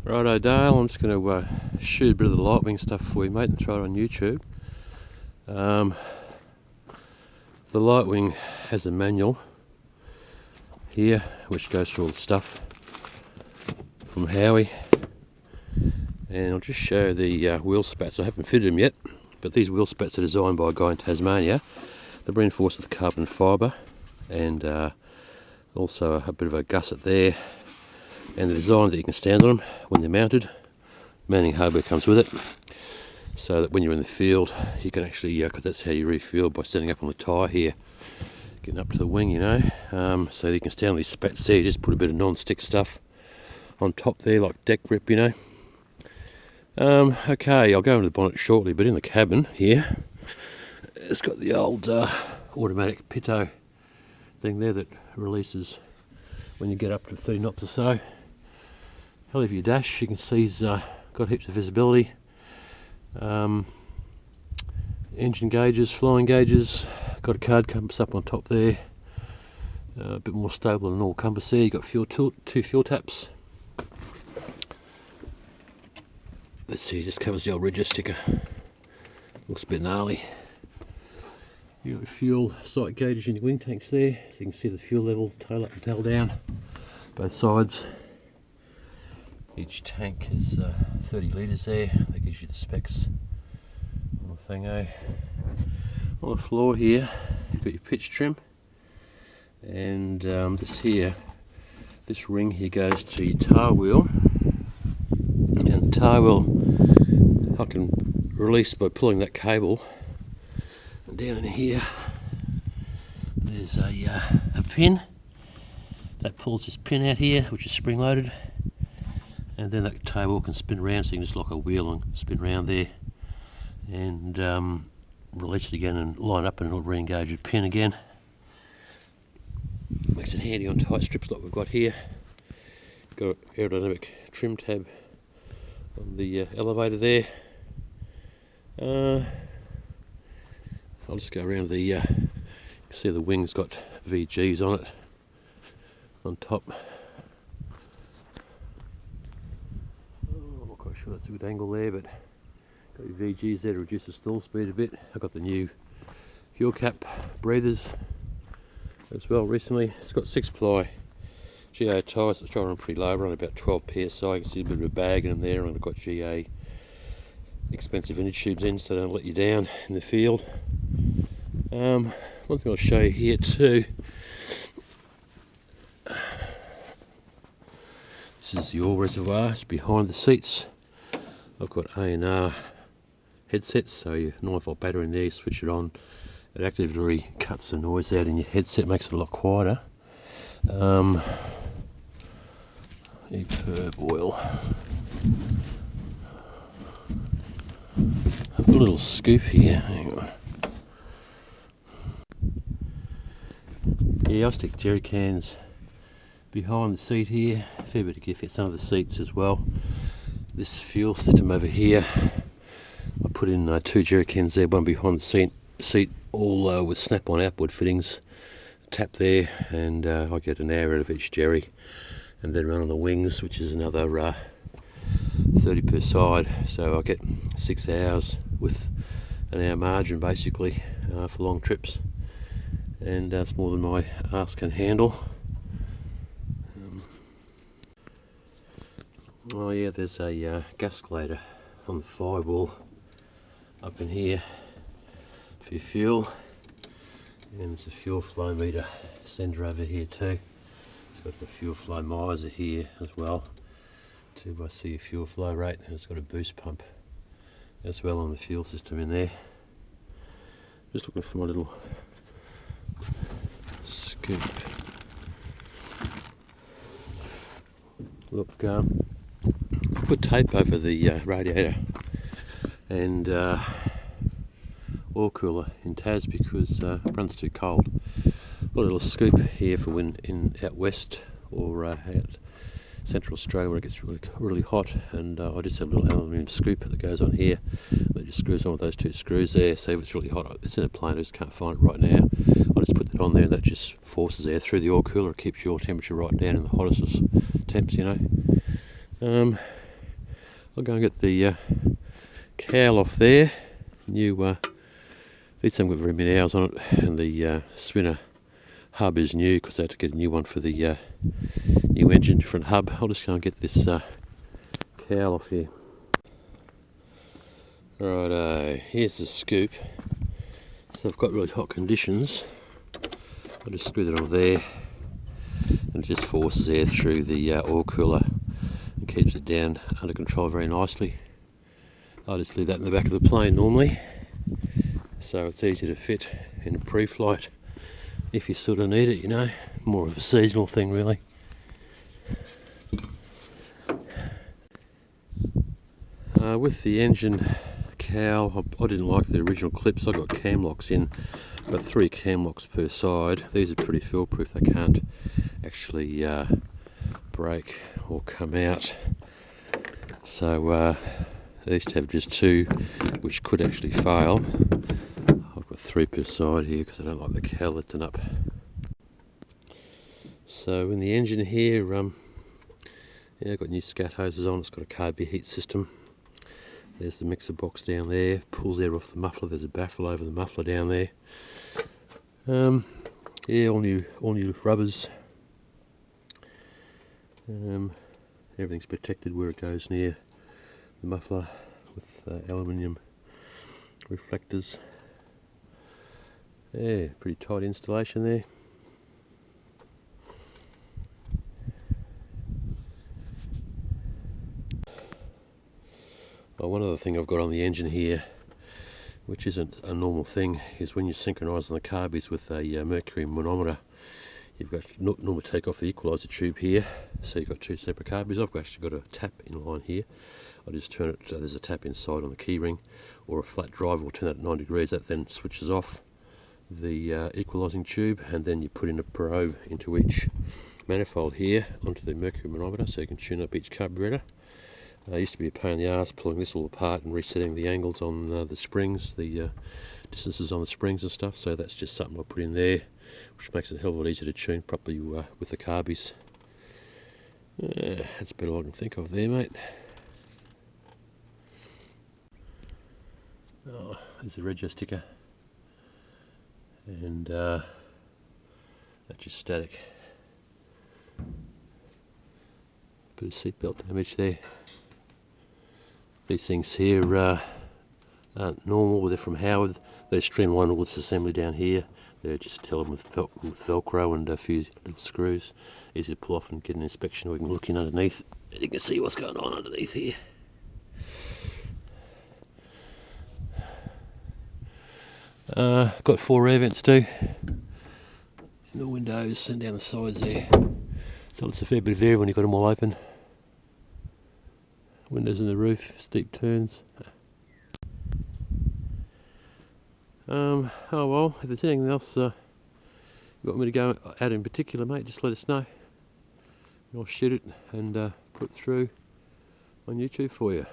Righto Dale, I'm just going to shoot a bit of the Lightwing stuff for you mate and throw it on YouTube. The Lightwing has a manual here which goes through all the stuff from Howie, and I'll just show the wheel spats. I haven't fitted them yet, but these wheel spats are designed by a guy in Tasmania. They're reinforced with carbon fibre and also a bit of a gusset there, and the design that you can stand on them when they're mounted. Mounting hardware comes with it, so that when you're in the field you can actually, because that's how you refuel, by standing up on the tyre here, getting up to the wing, you know. So you can stand on these spats there. You just put a bit of non-stick stuff on top there, like deck grip, you know. Okay, I'll go into the bonnet shortly, but in the cabin here, it's got the old automatic pitot thing there that releases when you get up to 30 knots or so. Hell, if you dash, you can see he's got heaps of visibility. Engine gauges, flying gauges, got a card compass up on top there. A bit more stable than an all compass there. You've got two fuel taps. Let's see, it just covers the old Regis sticker. Looks a bit gnarly. You've got fuel sight gauges in your wing tanks there, so you can see the fuel level, tail up and tail down, both sides. Each tank is 30 litres there. That gives you the specs on the thingo. On the floor here, you've got your pitch trim, and this ring here goes to your tyre wheel, and the tyre wheel I can release by pulling that cable. And down in here there's a pin that pulls this pin out here, which is spring loaded, and then that tyre wheel can spin around, so you can just lock a wheel and spin around there and release it again and line up, and it'll re-engage your pin again. Makes it handy on tight strips like we've got here. Got an aerodynamic trim tab on the elevator there. I'll just go around the, you can see the wing's got VGs on it, on top. I'm not quite sure that's a good angle there, but got your VGs there to reduce the stall speed a bit. I've got the new fuel cap breathers as well recently. It's got 6-ply GA tyres, it's running pretty low, running about 12 psi. You can see a bit of a bag in there, and I've got GA expensive vintage tubes in, so they don't let you down in the field. One thing I'll show you here too, this is the oil reservoir. It's behind the seats. I've got A&R headsets, so your 9-volt battery in there, you switch it on, it actively cuts the noise out in your headset, makes it a lot quieter. EPIRB oil. I've got a little scoop here, hang on. Yeah, I stick jerry cans behind the seat here, a fair bit of gift at some of the seats as well. This fuel system over here, I put in 2 jerry cans there, one behind the seat, all with snap-on outboard fittings. Tap there, and I get an hour out of each jerry, and then run on the wings, which is another 30 per side, so I get 6 hours with an hour margin basically for long trips, and it's more than my arse can handle. Oh yeah, there's a gasculator on the firewall up in here for your fuel, and there's a fuel flow meter sender over here too. It's got the fuel flow miser here as well to see your fuel flow rate, and it's got a boost pump as well on the fuel system in there. Just looking for my little scoop. Look, put tape over the radiator and oil cooler in Tas because it runs too cold. Got a little scoop here for when out west or out Central Australia where it gets really hot, and I just have a little aluminium scoop that goes on here that just screws on with those 2 screws there. So if it's really hot, it's in a plane, I just can't find it right now, I just put that on there, and that just forces air through the oil cooler. It keeps your temperature right down in the hottest temps, you know. I'll go and get the cowl off there. New, these haven't got very many hours on it, and the spinner hub is new because I had to get a new one for the new engine, different hub. I'll just go and get this cowl off here. Righto, here's the scoop. So I've got really hot conditions. I'll just screw that on there, and it just forces air through the oil cooler and keeps it down under control very nicely. I just leave that in the back of the plane normally, so it's easy to fit in pre-flight if you sort of need it, you know, more of a seasonal thing really. With the engine cowl, I didn't like the original clips. I got cam locks in, but 3 cam locks per side. These are pretty fill-proof, they can't actually break or come out. So I used to have just 2, which could actually fail. I've got 3 per side here because I don't like the cowl lifting up. So in the engine here, yeah, I've got new scat hoses on. It's got a carb heat system. There's the mixer box down there, pulls air off the muffler. There's a baffle over the muffler down there. Yeah, all new rubbers. Everything's protected where it goes near the muffler with aluminium reflectors. Yeah, pretty tight installation there. Well, one other thing I've got on the engine here, which isn't a normal thing, is when you're synchronising the carbies with a mercury manometer, you've got to normally take off the equaliser tube here, so you've got 2 separate carbies. I've actually got a tap in line here. I just turn it, there's a tap inside on the keyring, or a flat drive will turn that at 90 degrees. That then switches off the equalising tube, and then you put in a probe into each manifold here onto the mercury manometer, so you can tune up each carburetor. It used to be a pain in the arse pulling this all apart and resetting the angles on the springs, the distances on the springs and stuff, so that's just something I'll put in there, which makes it a hell of a lot easier to tune properly with the carbies. That's about all I can think of there, mate. Oh, there's the rego sticker, and that's just static. Bit of seatbelt damage there. These things here aren't normal, they're from Howard. They're streamlined all this assembly down here. They're just tell them with Velcro and a few little screws. Easy to pull off and get an inspection. We can look in underneath. You can see what's going on underneath here. Got 4 air vents too. In the windows and down the sides there. So it's a fair bit of air when you've got them all open. Windows in the roof, steep turns. Oh well, if there's anything else you want me to go out in particular, mate, just let us know. And I'll shoot it and put it through on YouTube for you.